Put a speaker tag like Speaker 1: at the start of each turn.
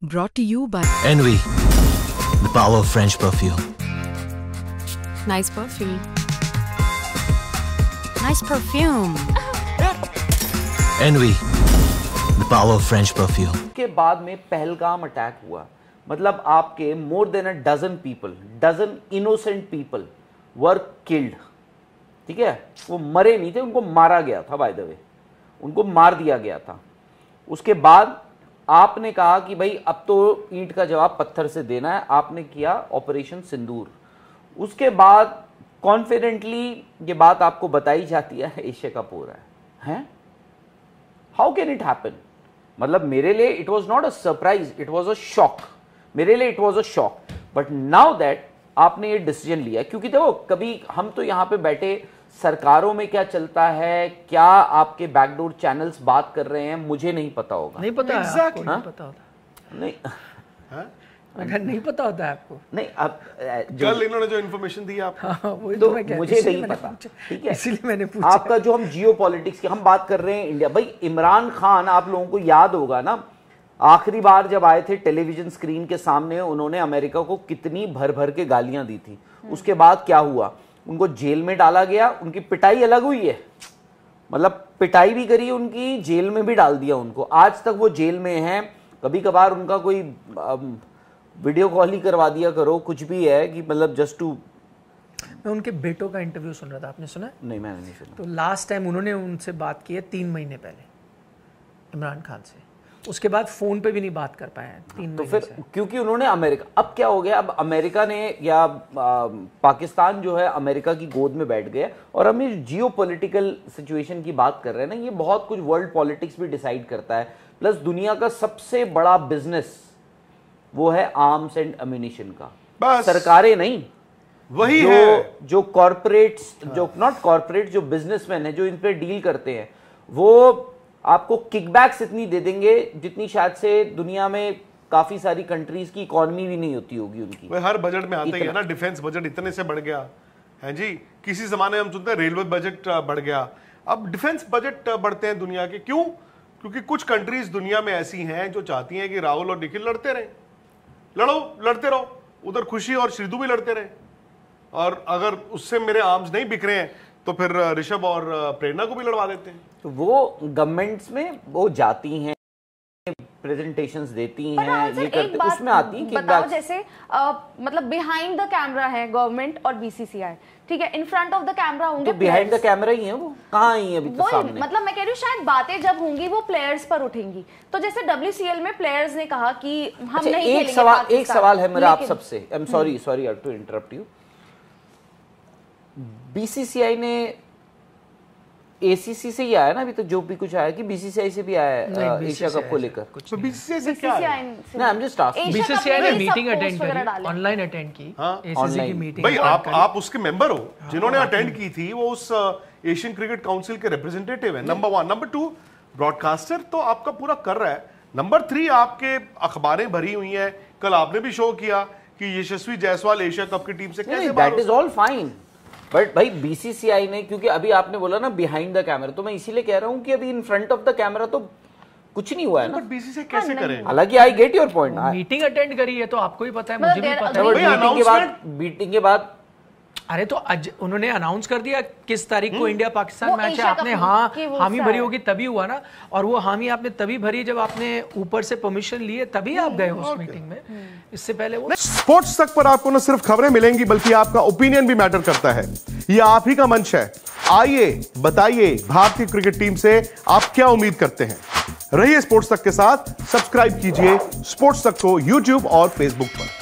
Speaker 1: Brought to you by
Speaker 2: Envy, the power of French perfume.
Speaker 1: Nice perfume. Nice perfume.
Speaker 2: Envy, the power of French perfume.
Speaker 3: के बाद में Pahalgam attack हुआ, मतलब आपके more than a dozen innocent people were killed. ठीक है, वो मरे नहीं थे, उनको मारा गया था, बाय द वे उनको मार दिया गया था। उसके बाद आपने कहा कि भाई अब तो ईंट का जवाब पत्थर से देना है, आपने किया ऑपरेशन सिंदूर। उसके बाद कॉन्फिडेंटली ये बात आपको बताई जाती है एशिया कप हो रहा है। How can it happen? मतलब मेरे लिए it was not a surprise, it was a shock. मेरे लिए it was a shock, but now that आपने ये डिसीजन लिया, क्योंकि देखो कभी हम तो यहाँ पे बैठे सरकारों में क्या चलता है, क्या आपके बैकडोर चैनल्स बात कर रहे हैं, मुझे नहीं पता होगा।
Speaker 4: नहीं पता है आपको? नहीं पता होता?
Speaker 3: नहीं
Speaker 4: अगर नहीं पता होता है आपको?
Speaker 3: नहीं, अब
Speaker 5: कल इन्होंने जो इन्फॉर्मेशन दी आपको,
Speaker 4: हाँ, वही
Speaker 3: तो
Speaker 4: मैं
Speaker 3: मुझे नहीं पता। ठीक है,
Speaker 4: इसलिए मैंने पूछा।
Speaker 3: आपका जो हम जियो पॉलिटिक्स की हम बात कर रहे हैं इंडिया, भाई इमरान खान, आप लोगों को याद होगा ना, आखिरी बार जब आए थे टेलीविजन स्क्रीन के सामने, उन्होंने अमेरिका को कितनी भर भर के गालियां दी थी। उसके बाद क्या हुआ, उनको जेल में डाला गया, उनकी पिटाई अलग हुई है, मतलब पिटाई भी करी उनकी, जेल में भी डाल दिया उनको। आज तक वो जेल में हैं। कभी कभार उनका कोई वीडियो कॉल ही करवा दिया करो, कुछ भी है कि मतलब जस्ट टू।
Speaker 4: मैं उनके बेटों का इंटरव्यू सुन रहा था, आपने सुना?
Speaker 3: नहीं, मैंने नहीं सुना।
Speaker 4: तो लास्ट टाइम उन्होंने उनसे बात की है 3 महीने पहले, इमरान खान से। उसके बाद फोन पे भी नहीं बात कर पाए हैं 3
Speaker 3: तो
Speaker 4: महीने
Speaker 3: फिर
Speaker 4: से।
Speaker 3: क्योंकि उन्होंने अमेरिका, अब क्या हो गया, अब अमेरिका ने या पाकिस्तान जो है अमेरिका की गोद में बैठ गया। और हम इस जियो पॉलिटिकल सिचुएशन की बात कर रहे हैं ना, ये बहुत कुछ वर्ल्ड पॉलिटिक्स भी डिसाइड करता है। प्लस दुनिया का सबसे बड़ा बिजनेस वो है आर्म्स एंड अम्यूनिशन का,
Speaker 5: बस
Speaker 3: सरकारें नहीं,
Speaker 5: वही है
Speaker 3: जो कॉर्पोरेट्स, जो नॉट कॉर्पोरेट, जो बिजनेसमैन है, जो इन पे डील करते हैं, वो आपको किकबैक्स इतनी दे देंगे जितनी शायद से दुनिया में काफी सारी कंट्रीज की इकोनॉमी भी नहीं होती होगी उनकी।
Speaker 5: हर बजट में आता ही है ना, डिफेंस बजट इतने से बढ़ गया है जी। किसी जमाने हम सुनते हैं रेलवे बजट बढ़ गया, अब डिफेंस बजट बढ़ते हैं दुनिया के। क्यों? क्योंकि कुछ कंट्रीज दुनिया में ऐसी हैं जो चाहती हैं कि राहुल और निखिल लड़ते रहें। लड़ते रहो, उधर खुशी और श्रीधु भी लड़ते रहे, और अगर उससे मेरे आर्म्स नहीं बिक रहे हैं तो फिर ऋषभ और प्रेरणा को भी लड़वा देते हैं।
Speaker 3: तो वो गवर्नमेंट्स में वो जाती हैं, प्रेजेंटेशंस देती हैं, ये करते, उसमें आती हैं
Speaker 6: बताओ, जैसे मतलब बिहाइंड द कैमरा है गवर्नमेंट और बीसीसीआई, ठीक है, in front of the camera होंगे,
Speaker 3: तो बिहाइंड द कैमरा ही है वो, कहाँ आई है अभी तो सामने।
Speaker 6: मतलब मैं कह रही हूँ शायद बातें जब होंगी वो प्लेयर्स पर उठेंगी। तो जैसे WCL में प्लेयर्स ने कहा कि हम नहीं खेलेंगे।
Speaker 3: एक सवाल है मेरा आप सबसे, I am sorry to interrupt you. BCCI ने ACC से ही आया ना अभी तक, जो भी कुछ आया, कि BCCI से भी आया है एशिया कप को लेकर?
Speaker 5: तो BCCI से क्या है?
Speaker 3: ना, I am just asking.
Speaker 4: BCCI ने मीटिंग अटेंड करी, ऑनलाइन अटेंड की, ACC की मीटिंग।
Speaker 5: भाई आप उसके मेंबर हो, जिन्होंने अटेंड की थी वो उस एशियन क्रिकेट काउंसिल के रिप्रेजेंटेटिव है, नंबर 1। नंबर 2, ब्रॉडकास्टर तो आपका पूरा कर रहा है। नंबर 3, आपके अखबारें भरी हुई हैं। कल आपने भी शो किया कि यशस्वी जायसवाल एशिया कप की टीम से कैसे बाहर।
Speaker 3: That is all fine, but भाई BCCI ने, क्योंकि अभी आपने बोला ना बिहाइंड द कैमरा, तो मैं इसीलिए कह रहा हूं कि अभी in front of the camera तो कुछ नहीं हुआ है ना।
Speaker 5: बट BCCI कैसे करे?
Speaker 3: हालांकि I get your point,
Speaker 4: meeting attend करी है तो आपको ही पता है, मुझे भी पता है।
Speaker 3: मीटिंग के बाद
Speaker 4: अरे तो आज उन्होंने अनाउंस कर दिया किस तारीख को इंडिया पाकिस्तान मैच है। आपने हामी भरी होगी तभी हुआ ना, और वो हामी आपने तभी भरी जब आपने ऊपर से परमिशन लिए, तभी आप गए उस मीटिंग में। इससे पहले वो
Speaker 5: स्पोर्ट्स तक पर आपको न सिर्फ खबरें मिलेंगी बल्कि आपका ओपिनियन भी मैटर करता है। ये आप ही का मंच है, आइए बताइए भारतीय क्रिकेट टीम से आप क्या उम्मीद करते हैं। रहिए स्पोर्ट्स तक के साथ, सब्सक्राइब कीजिए स्पोर्ट्स तक को YouTube और Facebook पर।